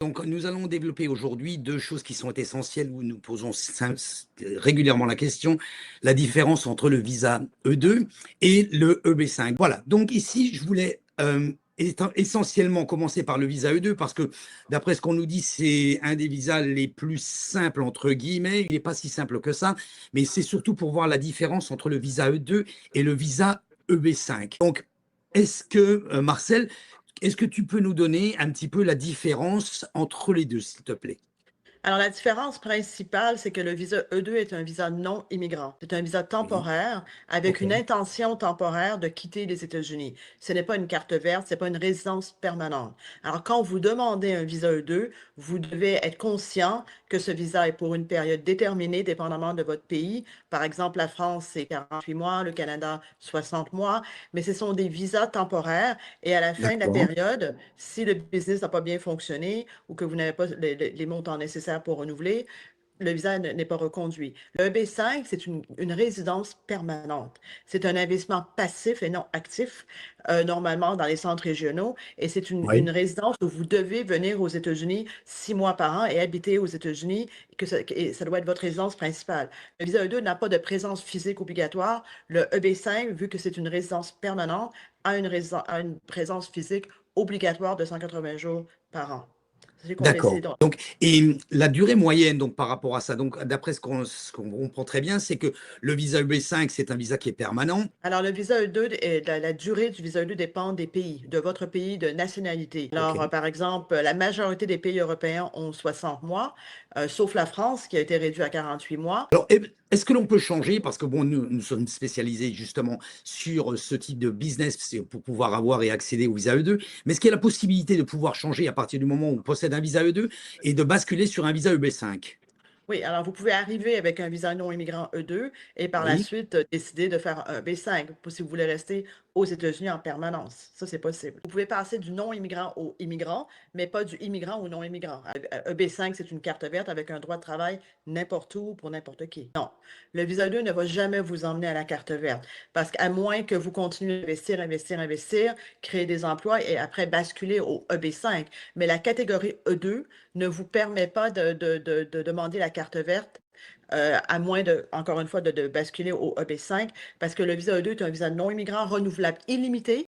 Donc, nous allons développer aujourd'hui 2 choses qui sont essentielles où nous posons régulièrement la question, la différence entre le visa E2 et le EB5. Voilà, donc ici, je voulais essentiellement commencer par le visa E2 parce que d'après ce qu'on nous dit, c'est un des visas les plus simples, entre guillemets. Il n'est pas si simple que ça, mais c'est surtout pour voir la différence entre le visa E2 et le visa EB5. Donc, est-ce que, Marcel, est-ce que tu peux nous donner un petit peu la différence entre les 2, s'il te plaît? Alors, la différence principale, c'est que le visa E2 est un visa non immigrant. C'est un visa Oui, temporaire avec OK, une intention temporaire de quitter les États-Unis. Ce n'est pas une carte verte, ce n'est pas une résidence permanente. Alors, quand vous demandez un visa E2, vous devez être conscient que ce visa est pour une période déterminée, dépendamment de votre pays. Par exemple, la France, c'est 48 mois, le Canada, 60 mois, mais ce sont des visas temporaires et à la fin de la d'accord, période, si le business n'a pas bien fonctionné ou que vous n'avez pas les montants nécessaires pour renouveler, le visa n'est pas reconduit. Le EB5, c'est une résidence permanente. C'est un investissement passif et non actif, normalement dans les centres régionaux, et c'est une oui, résidence où vous devez venir aux États-Unis 6 mois par an et habiter aux États-Unis, et ça doit être votre résidence principale. Le visa E2 n'a pas de présence physique obligatoire. Le EB5, vu que c'est une résidence permanente, a une présence physique obligatoire de 180 jours par an. J'ai complété d'accord. donc. Donc et la durée moyenne donc par rapport à ça, donc d'après ce qu'on comprend très bien, c'est que le visa EB5, c'est un visa qui est permanent. Alors, le visa E2 et la durée du visa E2 dépend des pays, de votre pays de nationalité. Alors, OK. par exemple, la majorité des pays européens ont 60 mois, sauf la France qui a été réduite à 48 mois. Alors, est-ce que l'on peut changer? Parce que bon, nous sommes spécialisés justement sur ce type de business, c'est pour pouvoir avoir et accéder au visa E2. Mais est-ce qu'il y a la possibilité de pouvoir changer à partir du moment où on possède un visa E2 et de basculer sur un visa EB5? Oui, alors vous pouvez arriver avec un visa non immigrant E2 et par la Oui, suite décider de faire un B5 si vous voulez rester aux États-Unis en permanence. Ça, c'est possible. Vous pouvez passer du non immigrant au immigrant, mais pas du immigrant au non immigrant. Un B5, c'est une carte verte avec un droit de travail n'importe où pour n'importe qui. Non, le visa 2 ne va jamais vous emmener à la carte verte parce qu'à moins que vous continuez d'investir, investir, investir, créer des emplois et après basculer au EB5. Mais la catégorie E2 ne vous permet pas de demander la carte verte, à moins de, encore une fois, de basculer au EB5, parce que le visa E2 est un visa non immigrant renouvelable illimité